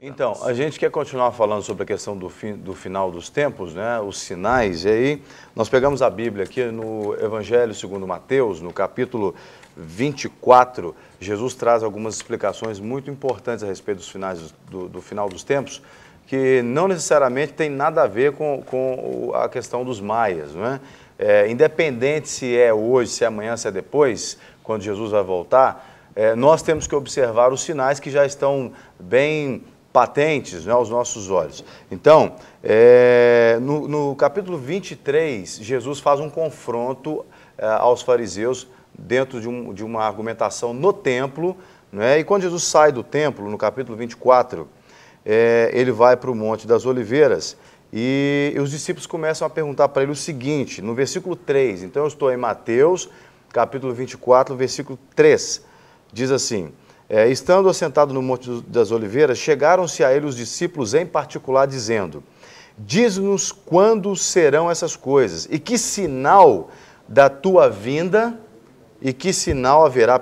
Então, a gente quer continuar falando sobre a questão do final dos tempos, né? Os sinais, e aí nós pegamos a Bíblia aqui no Evangelho segundo Mateus, no capítulo 24, Jesus traz algumas explicações muito importantes a respeito dos finais do final dos tempos, que não necessariamente tem nada a ver com a questão dos maias, não é? Independente se é hoje, se é amanhã, se é depois, quando Jesus vai voltar, nós temos que observar os sinais que já estão bem patentes, né, aos nossos olhos. Então, no capítulo 23, Jesus faz um confronto aos fariseus dentro de uma argumentação no templo, né, e quando Jesus sai do templo, no capítulo 24, ele vai para o Monte das Oliveiras e os discípulos começam a perguntar para ele o seguinte, no versículo 3, então eu estou em Mateus, capítulo 24, versículo 3, diz assim: estando assentado no Monte das Oliveiras, chegaram-se a ele os discípulos em particular, dizendo: diz-nos quando serão essas coisas, e que sinal da tua vinda, e que sinal haverá,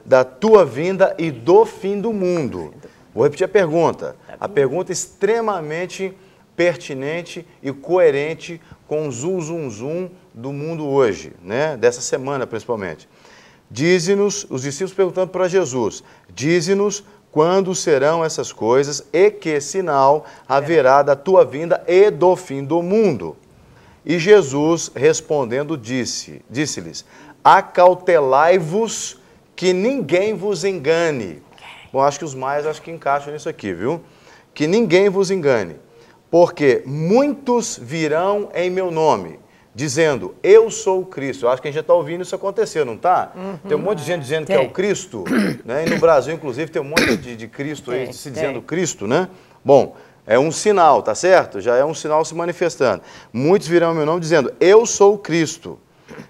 da tua vinda e do fim do mundo. Vou repetir a pergunta. A pergunta é extremamente pertinente e coerente com o zum do mundo hoje, né? Dessa semana principalmente. Dize-nos, os discípulos perguntando para Jesus, dize-nos quando serão essas coisas e que sinal haverá da tua vinda e do fim do mundo. E Jesus, respondendo, disse-lhes, acautelai-vos que ninguém vos engane. Bom, acho que os maias encaixam nisso aqui, viu? Que ninguém vos engane, porque muitos virão em meu nome, dizendo, eu sou o Cristo. Eu acho que a gente já está ouvindo isso acontecer, não está? Tem um monte de gente dizendo que é o Cristo, né? E no Brasil, inclusive, tem um monte de Cristo aí se dizendo Cristo, né? Bom, é um sinal, tá certo? Já é um sinal se manifestando. Muitos virão em meu nome dizendo, eu sou o Cristo,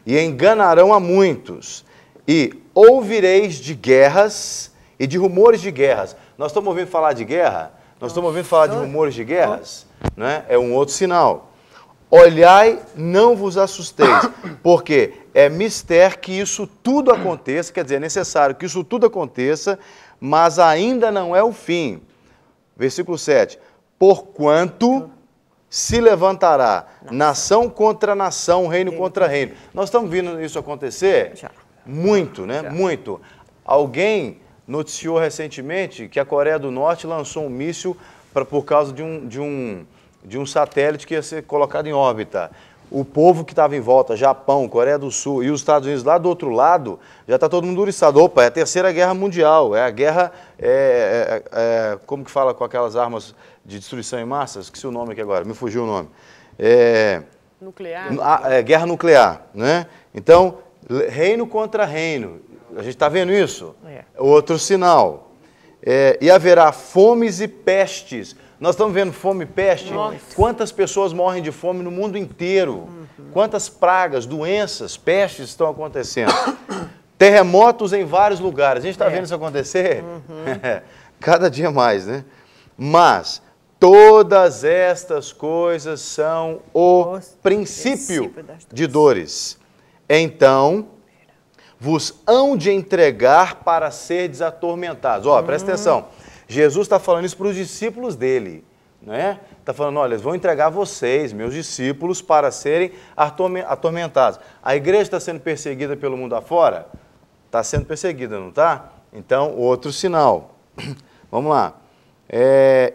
e enganarão a muitos, e ouvireis de guerras e de rumores de guerras. Nós estamos ouvindo falar de guerra? Nós estamos ouvindo falar de rumores de guerras? Né? É um outro sinal. Olhai, não vos assusteis, porque é mister que isso tudo aconteça, quer dizer, é necessário que isso tudo aconteça, mas ainda não é o fim. Versículo 7. Porquanto se levantará nação contra nação, reino contra reino. Nós estamos vendo isso acontecer? Muito, né? Muito. Alguém noticiou recentemente que a Coreia do Norte lançou um míssil por causa de um satélite que ia ser colocado em órbita. O povo que estava em volta, Japão, Coreia do Sul e os Estados Unidos lá do outro lado, já está todo mundo uriçado. Opa, é a Terceira Guerra Mundial, é a guerra, como que fala com aquelas armas de destruição em massa? Esqueci o nome aqui agora, me fugiu o nome. Nuclear? Guerra nuclear, né? Então, reino contra reino, a gente está vendo isso? Outro sinal. E haverá fomes e pestes. Nós estamos vendo fome e peste. Nossa. Quantas pessoas morrem de fome no mundo inteiro? Quantas pragas, doenças, pestes estão acontecendo? Terremotos em vários lugares. A gente está vendo isso acontecer? Cada dia mais, né? Mas todas estas coisas são o princípio de dores. Então, vos hão de entregar para serdes atormentados. Ó, presta atenção. Jesus está falando isso para os discípulos dele, né? Está falando, olha, eles vão entregar vocês, meus discípulos, para serem atormentados. A igreja está sendo perseguida pelo mundo afora? Está sendo perseguida, não está? Então, outro sinal. Vamos lá.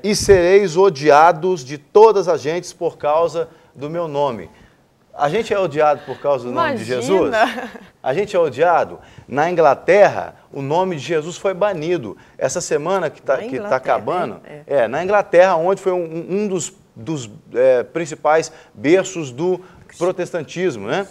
E sereis odiados de todas as gentes por causa do meu nome. A gente é odiado por causa do nome de Jesus? A gente é odiado. Na Inglaterra, o nome de Jesus foi banido. Essa semana que está acabando, na Inglaterra, onde foi um dos principais berços do protestantismo, né?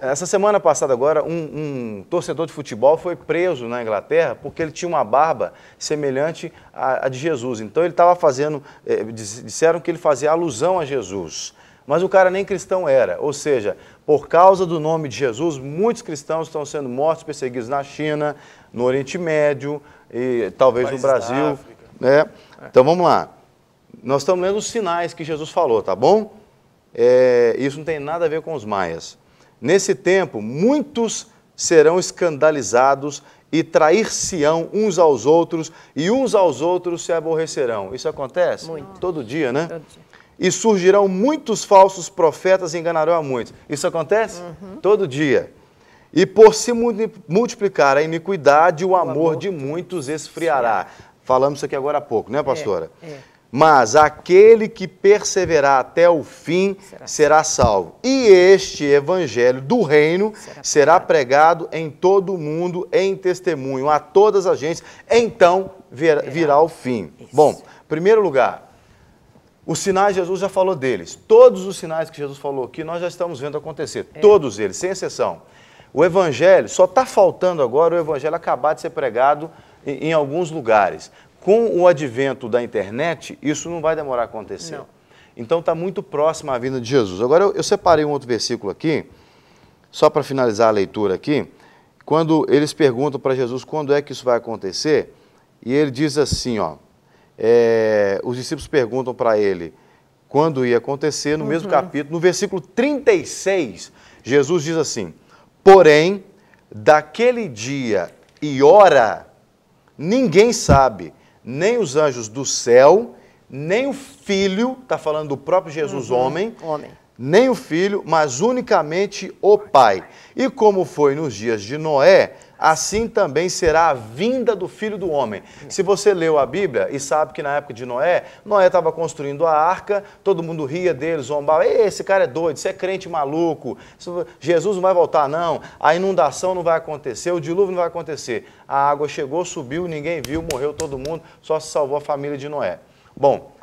Essa semana passada agora, um torcedor de futebol foi preso na Inglaterra porque ele tinha uma barba semelhante à de Jesus. Então ele estava fazendo, disseram que ele fazia alusão a Jesus. Mas o cara nem cristão era, ou seja, por causa do nome de Jesus, muitos cristãos estão sendo mortos, perseguidos na China, no Oriente Médio e talvez no Brasil. Né? Então vamos lá. Nós estamos lendo os sinais que Jesus falou, tá bom? Isso não tem nada a ver com os maias. Nesse tempo, muitos serão escandalizados e trair-se-ão uns aos outros, e uns aos outros se aborrecerão. Isso acontece? Muito. Todo dia, né? Todo dia. E surgirão muitos falsos profetas e enganarão a muitos. Isso acontece? Todo dia. E por se multiplicar a iniquidade, o amor de muitos esfriará. Falamos isso aqui agora há pouco, né, pastora? Mas aquele que perseverar até o fim será salvo. E este evangelho do reino será pregado em todo o mundo, em testemunho a todas as gentes, então virá o fim. Isso. Bom, em primeiro lugar, os sinais, Jesus já falou deles. Todos os sinais que Jesus falou aqui, nós já estamos vendo acontecer. Todos eles, sem exceção. O evangelho, só está faltando agora o evangelho acabar de ser pregado em alguns lugares. Com o advento da internet, isso não vai demorar a acontecer. Não. Então está muito próximo à vinda de Jesus. Agora eu separei um outro versículo aqui, só para finalizar a leitura aqui, quando eles perguntam para Jesus quando é que isso vai acontecer, e ele diz assim, ó, os discípulos perguntam para ele quando ia acontecer, no mesmo capítulo, no versículo 36, Jesus diz assim, porém, daquele dia e hora, ninguém sabe, nem os anjos do céu, nem o Filho, está falando do próprio Jesus homem, nem o Filho, mas unicamente o Pai. E como foi nos dias de Noé, assim também será a vinda do Filho do Homem. Se você leu a Bíblia e sabe que na época de Noé, Noé estava construindo a arca, todo mundo ria dele, zombava, esse cara é doido, você é crente maluco, Jesus não vai voltar não, a inundação não vai acontecer, o dilúvio não vai acontecer. A água chegou, subiu, ninguém viu, morreu todo mundo, só se salvou a família de Noé. Bom,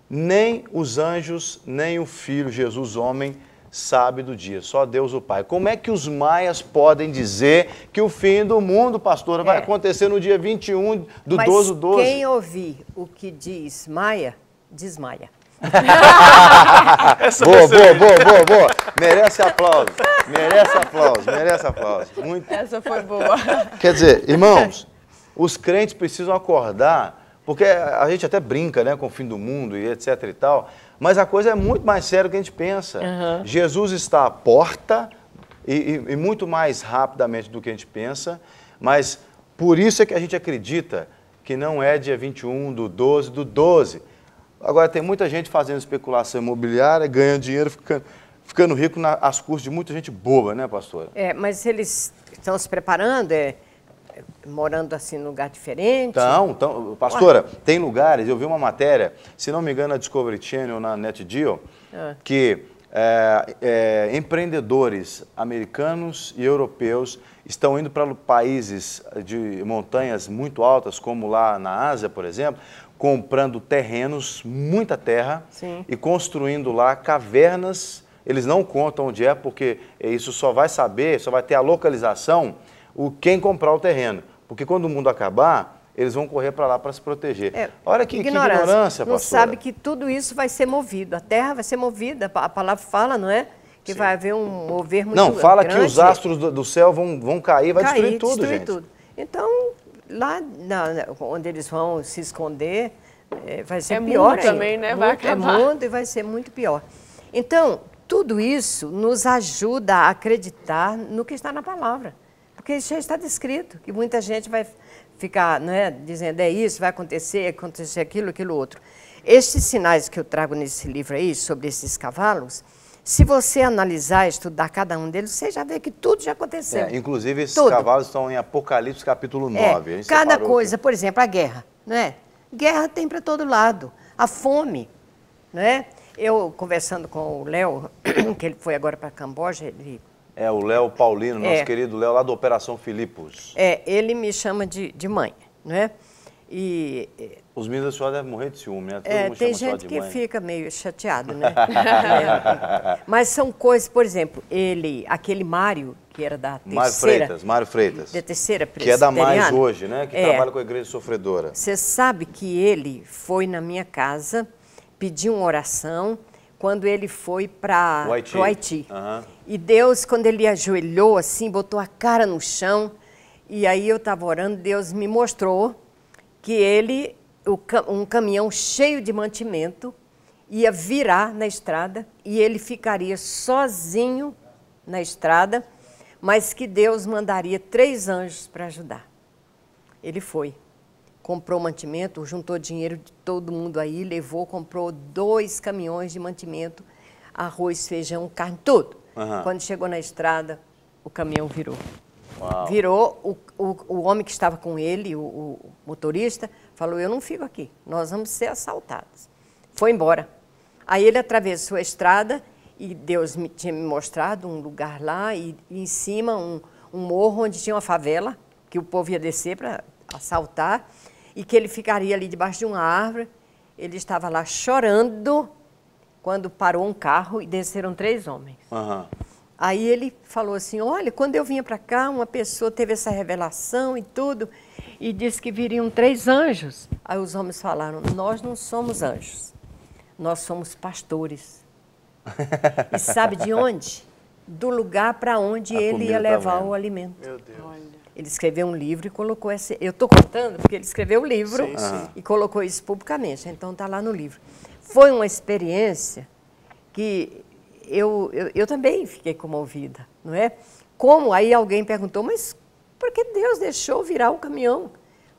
nem os anjos, nem o Filho, Jesus homem, sabe do dia, só Deus o Pai. Como é que os maias podem dizer que o fim do mundo, pastora, vai acontecer no dia 21 do 12/12? Mas quem ouvir o que diz Maia, desmaia. Boa. Merece aplauso, merece aplauso. Muito. Essa foi boa. Quer dizer, irmãos, os crentes precisam acordar, porque a gente até brinca, né, com o fim do mundo e etc e tal, mas a coisa é muito mais séria do que a gente pensa. Jesus está à porta e muito mais rapidamente do que a gente pensa, mas por isso é que a gente acredita que não é dia 21 do 12/12. Agora, tem muita gente fazendo especulação imobiliária, ganhando dinheiro, ficando rico às custas de muita gente boba, né, pastora? Mas eles estão se preparando, morando assim num lugar diferente? Então, pastora, tem lugares, eu vi uma matéria, se não me engano, na Discovery Channel, na NetGeo, que empreendedores americanos e europeus estão indo para países de montanhas muito altas, como lá na Ásia, por exemplo, comprando terrenos, muita terra, e construindo lá cavernas. Eles não contam onde é, porque isso só vai saber, só vai ter a localização quem comprar o terreno. Porque quando o mundo acabar, eles vão correr para lá para se proteger. Olha que ignorância, pastora. Não sabe que tudo isso vai ser movido. A terra vai ser movida. A palavra fala, não é? Que vai haver um mover muito grande. Não, fala que os astros do céu vão cair, vai destruir tudo, gente. Tudo. Então, lá onde eles vão se esconder, vai ser pior ainda. Também, né? Vai acabar. É mundo e vai ser muito pior. Então, tudo isso nos ajuda a acreditar no que está na palavra. Porque isso já está descrito, que muita gente vai ficar, dizendo, isso, vai acontecer aquilo, outro. Estes sinais que eu trago nesse livro aí, sobre esses cavalos, se você analisar, estudar cada um deles, você já vê que tudo já aconteceu. Inclusive, esses cavalos estão em Apocalipse, capítulo 9. Cada coisa, por exemplo, a guerra, Guerra tem para todo lado. A fome, Eu, conversando com o Léo, que ele foi agora para Camboja, ele... o Léo Paulino, nosso querido Léo, lá do Operação Filipos. Ele me chama de mãe, E... Os meninos da senhora devem morrer de ciúme, né? Tem gente que fica meio chateado, Mas são coisas, por exemplo, aquele Mário, que era da terceira... Mário Freitas. Da terceira que é da Mais hoje, né? Que trabalha com a Igreja Sofredora. Você sabe que ele foi na minha casa, pediu uma oração, quando ele foi para o Haiti. E Deus, quando ele ajoelhou assim, botou a cara no chão, e aí eu estava orando, Deus me mostrou que um caminhão cheio de mantimento ia virar na estrada e ele ficaria sozinho na estrada, mas que Deus mandaria 3 anjos para ajudar. Ele foi, comprou mantimento, juntou dinheiro de todo mundo aí, levou, comprou 2 caminhões de mantimento, arroz, feijão, carne, tudo. Quando chegou na estrada, o caminhão virou. Uau. Virou, o homem que estava com ele, o motorista, falou, eu não fico aqui, nós vamos ser assaltados. Foi embora. Aí ele atravessou a estrada e Deus tinha me mostrado um lugar lá e em cima um morro onde tinha uma favela, que o povo ia descer para assaltar e que ele ficaria ali debaixo de uma árvore. Ele estava lá chorando quando parou um carro e desceram 3 homens. Aí ele falou assim, olha, quando eu vinha para cá, uma pessoa teve essa revelação e tudo, e disse que viriam 3 anjos. Aí os homens falaram, nós não somos anjos, nós somos pastores. E sabe de onde? Do lugar para onde ele ia levar o alimento. Meu Deus. Ele escreveu um livro e colocou esse... Eu estou contando porque ele escreveu o livro e colocou isso publicamente, então está lá no livro. Foi uma experiência que... Eu também fiquei comovida, não é? Como aí alguém perguntou, mas por que Deus deixou virar o caminhão?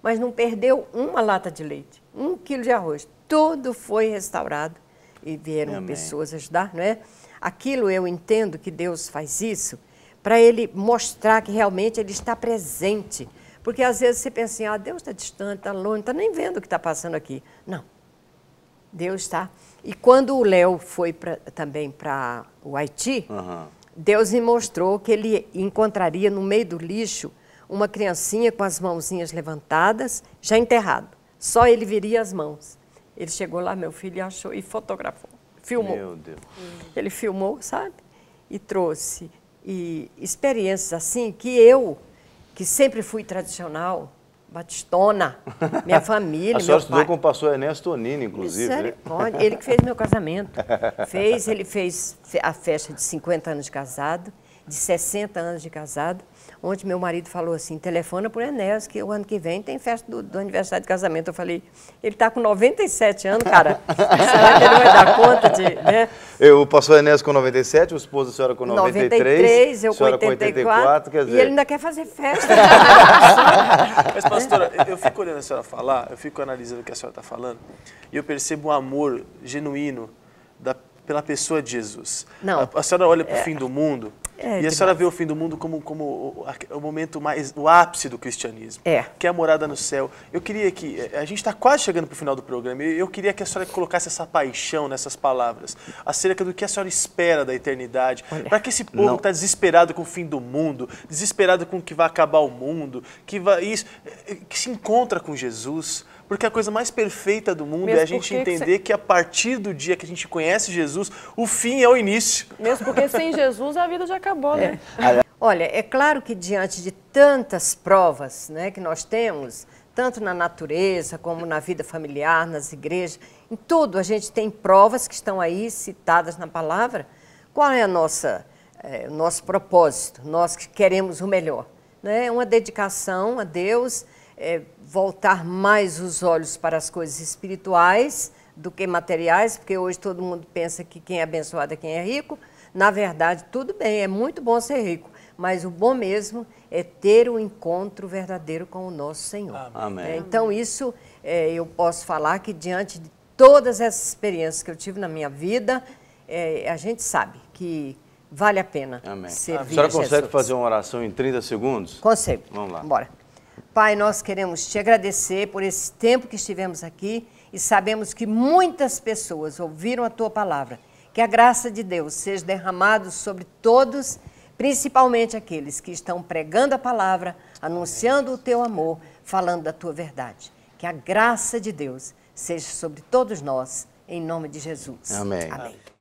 Mas não perdeu uma lata de leite, 1 quilo de arroz. Tudo foi restaurado e vieram pessoas ajudar, não é? Aquilo eu entendo que Deus faz isso para Ele mostrar que realmente Ele está presente. Porque às vezes você pensa assim, Deus está distante, está longe, não está nem vendo o que está passando aqui. Não. Deus está. E quando o Léo foi também para o Haiti, Deus me mostrou que ele encontraria no meio do lixo uma criancinha com as mãozinhas levantadas, já enterrado. Só ele viria as mãos. Ele chegou lá, meu filho, e achou e fotografou, filmou. Meu Deus. Ele filmou, sabe? E trouxe. E experiências assim que sempre fui tradicional, batistona, minha família, a senhora estudou com o pastor Ernesto Tonini, inclusive. Misericórdia. Ele que fez meu casamento. Ele fez a festa de 50 anos de casado, de 60 anos de casado, onde meu marido falou assim, telefona por Enéas, que o ano que vem tem festa do aniversário de casamento. Eu falei, ele está com 97 anos, cara, será que ele vai dar conta de... Né? O pastor Enéas com 97, o esposo da senhora com 93, eu com 84, quer dizer... E ele ainda quer fazer festa. Mas, pastora, eu fico olhando a senhora falar, eu fico analisando o que a senhora está falando, e eu percebo um amor genuíno pela pessoa de Jesus. Não. A senhora olha para o fim do mundo, e a senhora vê o fim do mundo como o momento mais, o ápice do cristianismo, que é a morada no céu. Eu queria que, a gente está quase chegando para o final do programa, eu queria que a senhora colocasse essa paixão nessas palavras, acerca do que a senhora espera da eternidade, para que esse povo que está desesperado com o fim do mundo, desesperado com que vai acabar o mundo, que se encontra com Jesus. Porque a coisa mais perfeita do mundo é a gente entender que a partir do dia que a gente conhece Jesus, o fim é o início. Mesmo porque sem Jesus a vida já acabou, né? Olha, é claro que diante de tantas provas, né, que nós temos, tanto na natureza como na vida familiar, nas igrejas, em tudo a gente tem provas que estão aí citadas na palavra. Qual é o nosso propósito? Nós que queremos o melhor, né? Uma dedicação a Deus, voltar mais os olhos para as coisas espirituais do que materiais, porque hoje todo mundo pensa que quem é abençoado é quem é rico. Na verdade, tudo bem, é muito bom ser rico, mas o bom mesmo é ter um encontro verdadeiro com o nosso Senhor. Amém. Então, isso eu posso falar que diante de todas essas experiências que eu tive na minha vida, a gente sabe que vale a pena servir a Jesus. A senhora consegue fazer uma oração em 30 segundos? Consigo. Vamos lá. Bora. Pai, nós queremos te agradecer por esse tempo que estivemos aqui e sabemos que muitas pessoas ouviram a tua palavra. Que a graça de Deus seja derramada sobre todos, principalmente aqueles que estão pregando a palavra, anunciando o teu amor, falando da tua verdade. Que a graça de Deus seja sobre todos nós, em nome de Jesus. Amém. Amém.